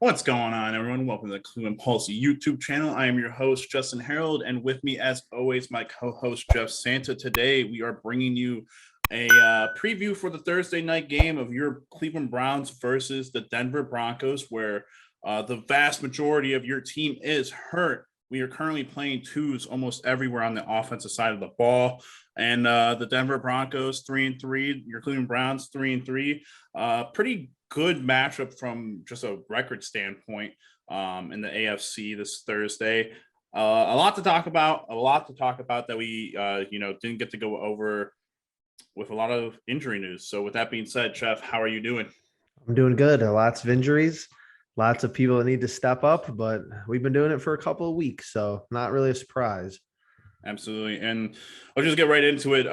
What's going on, everyone? Welcome to the Cleveland Pulse YouTube channel. I am your host, Justin Harold, and with me, as always, my co-host, Jeff Santa. Today, we are bringing you a preview for the Thursday night game of your Cleveland Browns versus the Denver Broncos, where the vast majority of your team is hurt. We are currently playing twos almost everywhere on the offensive side of the ball. And the Denver Broncos 3-3, your Cleveland Browns 3-3. Pretty good matchup from just a record standpoint in the AFC this Thursday. A lot to talk about that we didn't get to go over with a lot of injury news. So with that being said, Jeff, how are you doing? I'm doing good. Lots of injuries, lots of people that need to step up, but we've been doing it for a couple of weeks, so not really a surprise. Absolutely. And I'll just get right into it.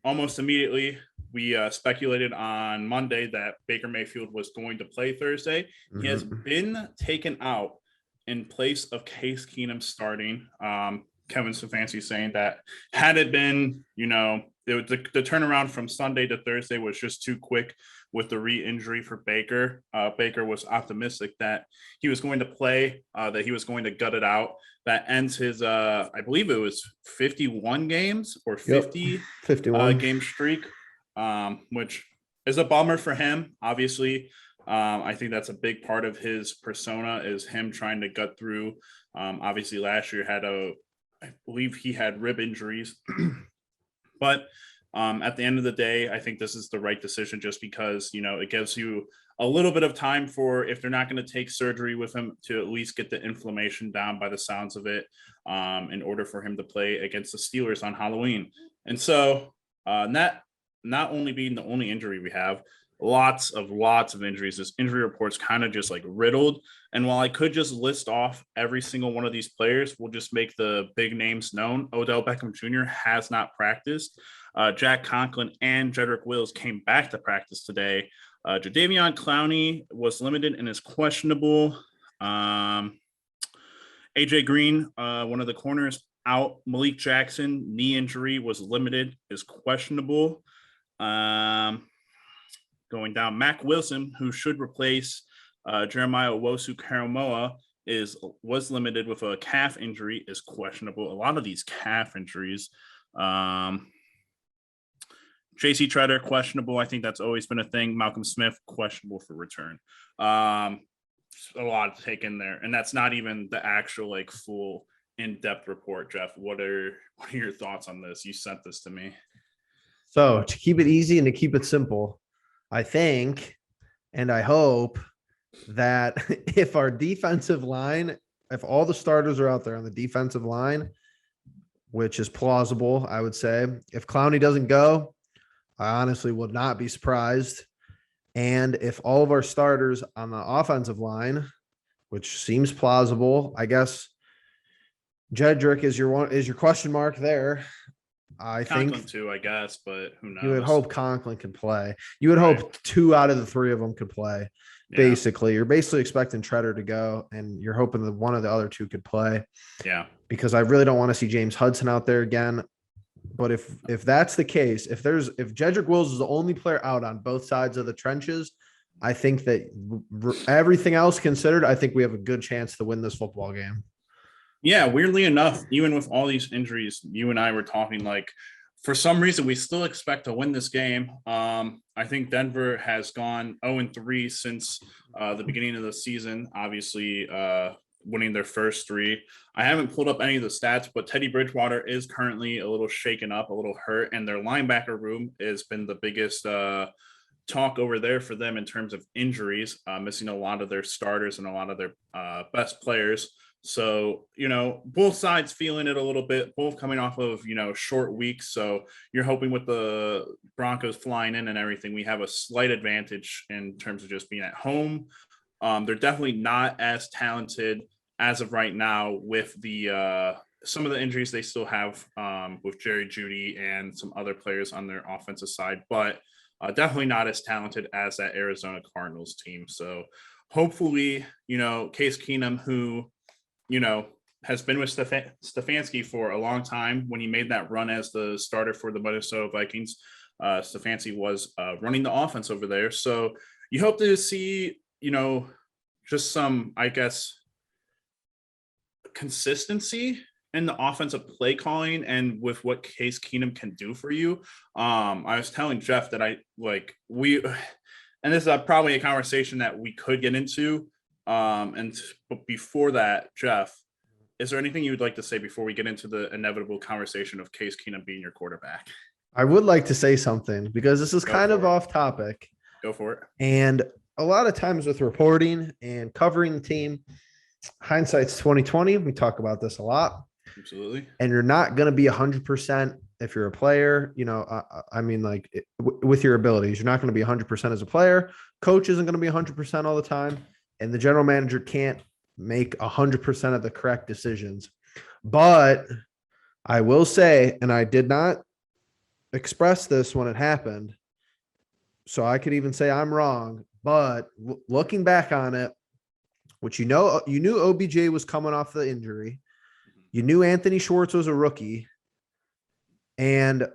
Almost immediately, we speculated on Monday that Baker Mayfield was going to play Thursday. He has been taken out in place of Case Keenum starting. Kevin Stefanski saying that had it been, the turnaround from Sunday to Thursday was just too quick with the re-injury for Baker. Baker was optimistic that he was going to play, that he was going to gut it out. That ends his, I believe it was 51 games or 51 game streak, which is a bummer for him. Obviously, I think that's a big part of his persona is him trying to gut through. Obviously, last year I believe he had rib injuries, but at the end of the day, I think this is the right decision just because, it gives you a little bit of time for if they're not going to take surgery with him to at least get the inflammation down by the sounds of it in order for him to play against the Steelers on Halloween. And so not only being the only injury we have, lots of injuries. This injury report's kind of just like riddled. And while I could just list off every single one of these players, we'll just make the big names known. Odell Beckham Jr. has not practiced. Jack Conklin and Jedrick Wills came back to practice today. Jadeveon Clowney was limited and is questionable. AJ Green, one of the corners, out. Malik Jackson, knee injury, was limited, is questionable. Going down, Mac Wilson, who should replace Jeremiah Owusu-Koramoah, was limited with a calf injury, is questionable. A lot of these calf injuries. JC Treader, questionable. I think that's always been a thing. Malcolm Smith, questionable for return. A lot to take in there. And that's not even the actual full in-depth report, Jeff. What are your thoughts on this? You sent this to me. So to keep it easy and to keep it simple, I think and I hope that if our defensive line, if all the starters are out there on the defensive line, which is plausible, I would say, if Clowney doesn't go, I honestly would not be surprised. And if all of our starters on the offensive line, which seems plausible, I guess Jedrick is your question mark there. I Conklin think too, I guess, but who knows? You would hope Conklin can play. You would hope 2 out of the 3 of them could play. Yeah. Basically, you're basically expecting Treader to go, and you're hoping that one of the other 2 could play. Yeah. Because I really don't want to see James Hudson out there again. But if that's the case, if Jedrick Wills is the only player out on both sides of the trenches, I think that everything else considered, I think we have a good chance to win this football game. Yeah, weirdly enough, even with all these injuries, you and I were talking for some reason, we still expect to win this game. I think Denver has gone 0-3 since the beginning of the season, obviously winning their first 3. I haven't pulled up any of the stats, but Teddy Bridgewater is currently a little shaken up, a little hurt, and their linebacker room has been the biggest talk over there for them in terms of injuries, missing a lot of their starters and a lot of their best players. So, both sides feeling it a little bit, both coming off of, short weeks. So you're hoping with the Broncos flying in and everything, we have a slight advantage in terms of just being at home. They're definitely not as talented as of right now with the some of the injuries they still have with Jerry Jeudy and some other players on their offensive side, but definitely not as talented as that Arizona Cardinals team. So hopefully, Case Keenum, who has been with Stefanski for a long time. When he made that run as the starter for the Minnesota Vikings, Stefanski was running the offense over there. So you hope to see, just some, I guess, consistency in the offensive play calling and with what Case Keenum can do for you. I was telling Jeff that and this is probably a conversation that we could get into. But before that, Jeff, is there anything you would like to say before we get into the inevitable conversation of Case Keenum being your quarterback? I would like to say something because this is kind of off topic. Go for it. And a lot of times with reporting and covering the team, hindsight's 2020. We talk about this a lot. Absolutely. And you're not going to be 100% if you're a player, with your abilities. You're not going to be 100% as a player. Coach isn't going to be 100% all the time. And the general manager can't make 100% of the correct decisions. But I will say, and I did not express this when it happened, so I could even say I'm wrong, but looking back on it, which you knew OBJ was coming off the injury. You knew Anthony Schwartz was a rookie. And,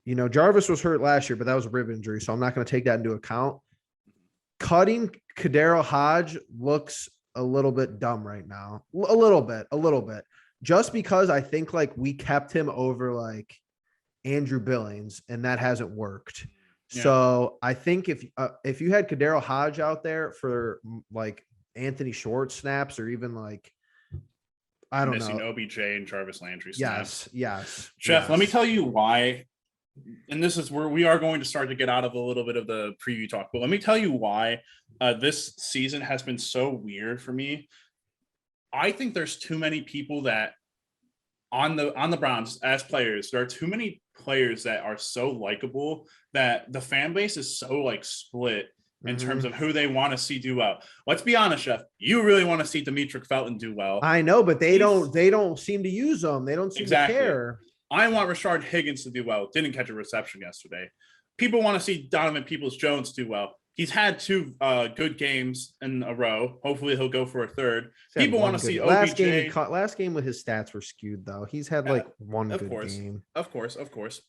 Jarvis was hurt last year, but that was a rib injury, so I'm not going to take that into account. Cutting Kadero Hodge looks a little bit dumb right now. A little bit. Just because I think, we kept him over, Andrew Billings, and that hasn't worked. Yeah. So I think if you had Kadero Hodge out there for, Anthony Schwartz snaps or even I don't missing know. OBJ and Jarvis Landry snaps. Yes. Jeff, let me tell you why. And this is where we are going to start to get out of a little bit of the preview talk, but let me tell you why this season has been so weird for me. I think there's too many people that on the Browns as players, there are too many players that are so likable that the fan base is so split in terms of who they want to see do well. Let's be honest, Jeff. You really want to see Demetric Felton do well. I know, but they don't seem to use them. They don't seem to care. I want Rashard Higgins to do well. Didn't catch a reception yesterday. People want to see Donovan Peoples-Jones do well. He's had 2 good games in a row. Hopefully he'll go for a third. People want to see OBJ. Last game with his stats were skewed, though. He's had one good game. Of course.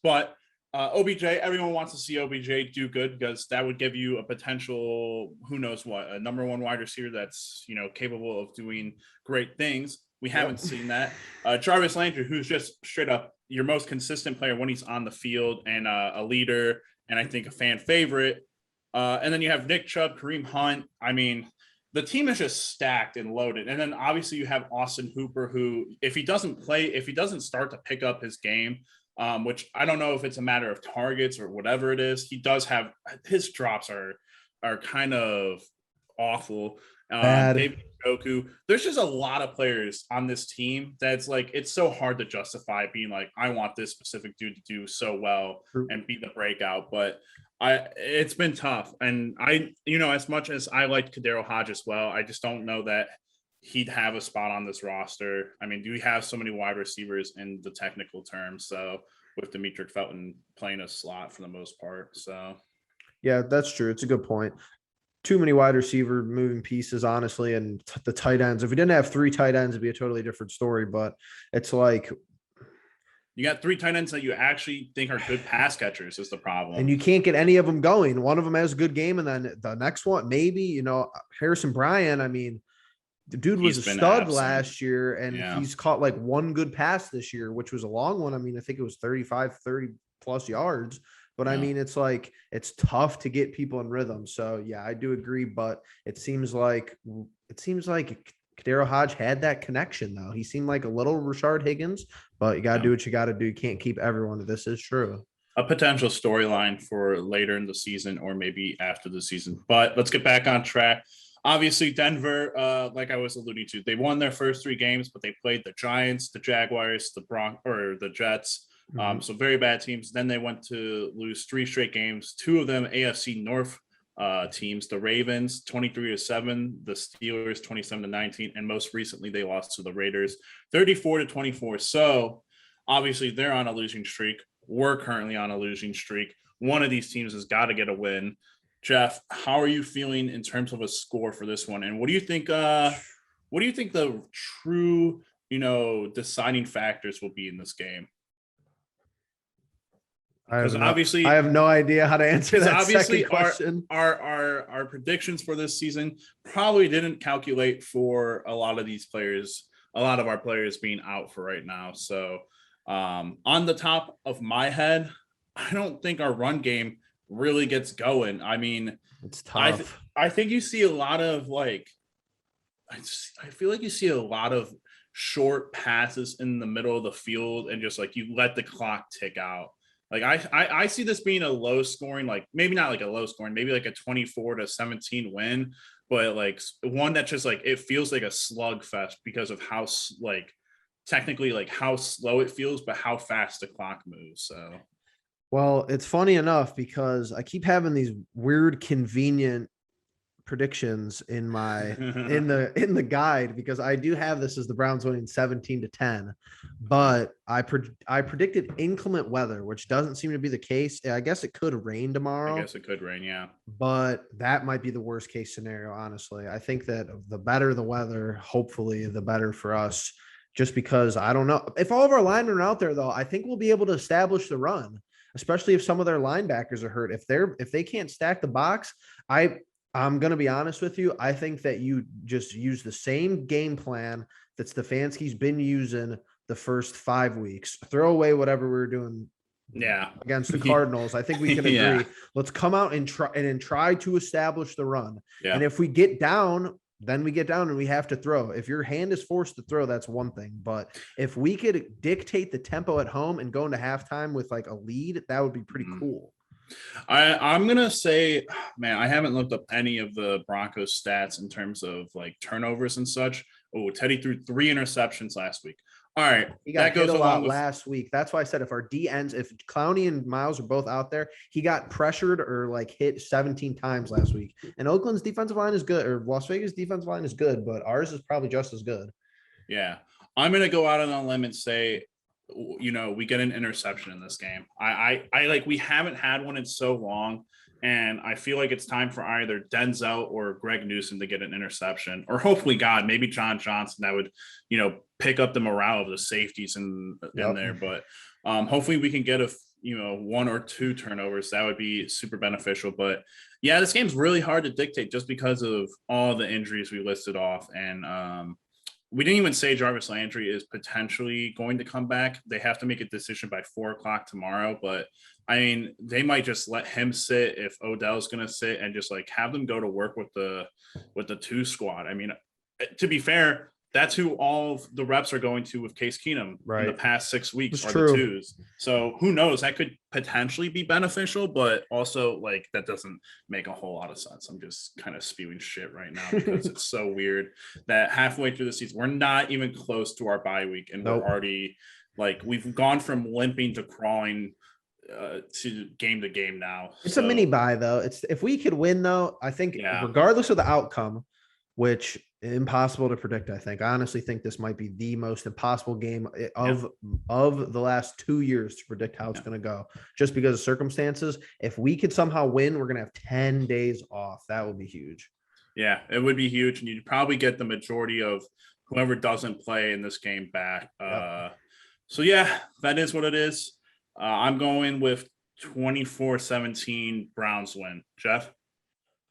But OBJ, everyone wants to see OBJ do good because that would give you a potential, who knows what, a number 1 wide receiver that's, capable of doing great things. We haven't seen that. Jarvis Landry, who's just straight up your most consistent player when he's on the field and a leader and I think a fan favorite. And then you have Nick Chubb, Kareem Hunt. I mean, the team is just stacked and loaded. And then obviously you have Austin Hooper, who if he doesn't start to pick up his game, which I don't know if it's a matter of targets or whatever it is, he does have his drops are kind of awful. David Njoku. There's just a lot of players on this team that's it's so hard to justify being I want this specific dude to do so well and be the breakout. But it's been tough. And as much as I liked Kadero Hodge as well, I just don't know that he'd have a spot on this roster. I mean, do we have so many wide receivers in the technical terms? So with Demetric Felton playing a slot for the most part. So yeah, that's true. It's a good point. Too many wide receiver moving pieces, honestly, and the tight ends. If we didn't have 3 tight ends, it'd be a totally different story. But it's you got 3 tight ends that you actually think are good pass catchers is the problem. And you can't get any of them going. One of them has a good game, and then the next one, maybe, Harrison Bryant, I mean, the dude was a stud last year, and he's caught 1 good pass this year, which was a long one. I mean, I think it was 30 plus yards. But I mean, it's tough to get people in rhythm. So yeah, I do agree. But it seems like Kadero Hodge had that connection, though. He seemed like a little Rashard Higgins, but you got to do what you got to do. You can't keep everyone. This is true. A potential storyline for later in the season or maybe after the season. But let's get back on track. Obviously, Denver, like I was alluding to, they won their first 3 games, but they played the Giants, the Jaguars, the Jets. So very bad teams. Then they went to lose 3 straight games, 2 of them AFC North teams, the Ravens 23-7, the Steelers 27-19, and most recently they lost to the Raiders 34-24. So obviously they're on a losing streak. We're currently on a losing streak. One of these teams has got to get a win. Jeff, how are you feeling in terms of a score for this one? And what do you think the true, deciding factors will be in this game? Because obviously I have no idea how to answer that obviously second question. Our predictions for this season probably didn't calculate for a lot of these players, a lot of our players being out for right now. So on the top of my head, I don't think our run game really gets going. I mean, It's tough. I think you see a lot of like, I feel like you see a lot of short passes in the middle of the field and just like you let the clock tick out. Like I see this being a low scoring, like maybe not like a low scoring, maybe like a 24-17 win, but like one that just like it feels like a slugfest because of how like technically like how slow it feels, but how fast the clock moves. So Well, it's funny enough because I keep having these weird, convenient predictions in my in the guide because I do have this as the Browns winning 17-10, but I predicted inclement weather, which doesn't seem to be the case. I guess it could rain tomorrow. I guess it could rain, yeah. But that might be the worst case scenario, honestly. I think that the better the weather, hopefully the better for us, just because I don't know. If all of our linemen are out there though, I think we'll be able to establish the run, especially if some of their linebackers are hurt. If they can't stack the box, I'm going to be honest with you. I think that you just use the same game plan that Stefanski's been using the first 5 weeks. Throw away whatever we were doing against the Cardinals. I think we can agree. Let's come out and try to establish the run. Yeah. And if we get down, then we get down and we have to throw. If your hand is forced to throw, that's one thing. But if we could dictate the tempo at home and go into halftime with like a lead, that would be pretty cool. I'm gonna say, man, I haven't looked up any of the Broncos stats in terms of like turnovers and such. Oh, Teddy threw 3 interceptions last week. All right, he got hit a lot last week. That's why I said if our D ends, if Clowney and Miles are both out there, he got pressured or like hit 17 times last week. And Oakland's defensive line is good, or Las Vegas defensive line is good, but ours is probably just as good. Yeah, I'm gonna go out on a limb and say, you know, we get an interception in this game. I like we haven't had one in so long, and I feel like it's time for either Denzel or Greg Newsom to get an interception, or hopefully, God, maybe John Johnson that would, you know, pick up the morale of the safeties in there. But hopefully we can get 1 or 2 turnovers. That would be super beneficial. But yeah, this game's really hard to dictate just because of all the injuries we listed off, and we didn't even say Jarvis Landry is potentially going to come back. They have to make a decision by 4:00 tomorrow, but I mean, they might just let him sit if Odell's going to sit and just like have them go to work with the 2 squad. I mean, to be fair, that's who all of the reps are going to with Case Keenum in the past 6 weeks are the 2s. So who knows? That could potentially be beneficial, but also like that doesn't make a whole lot of sense. I'm just kind of spewing shit right now because it's so weird that halfway through the season, we're not even close to our bye week, and we're already like we've gone from limping to crawling to game now. It's a mini bye though. It's if we could win though, I think regardless of the outcome, which impossible to predict. I honestly think this might be the most impossible game of the last 2 years to predict how it's going to go, just because of circumstances. If we could somehow win, we're going to have 10 days off. That would be huge. Yeah, it would be huge, and you'd probably get the majority of whoever doesn't play in this game back. So yeah, that is what it is. I'm going with 24-17 Browns win. Jeff?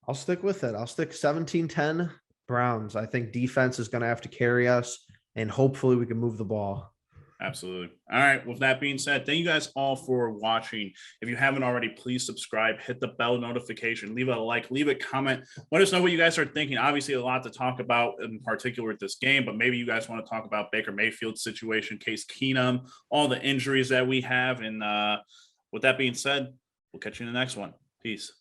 I'll stick with it. I'll stick 17-10 Browns. I think defense is going to have to carry us, and hopefully we can move the ball. Absolutely. All right. With that being said, thank you guys all for watching. If you haven't already, please subscribe, hit the bell notification, leave a like, leave a comment. Let us know what you guys are thinking. Obviously, a lot to talk about in particular with this game, but maybe you guys want to talk about Baker Mayfield's situation, Case Keenum, all the injuries that we have. And with that being said, we'll catch you in the next one. Peace.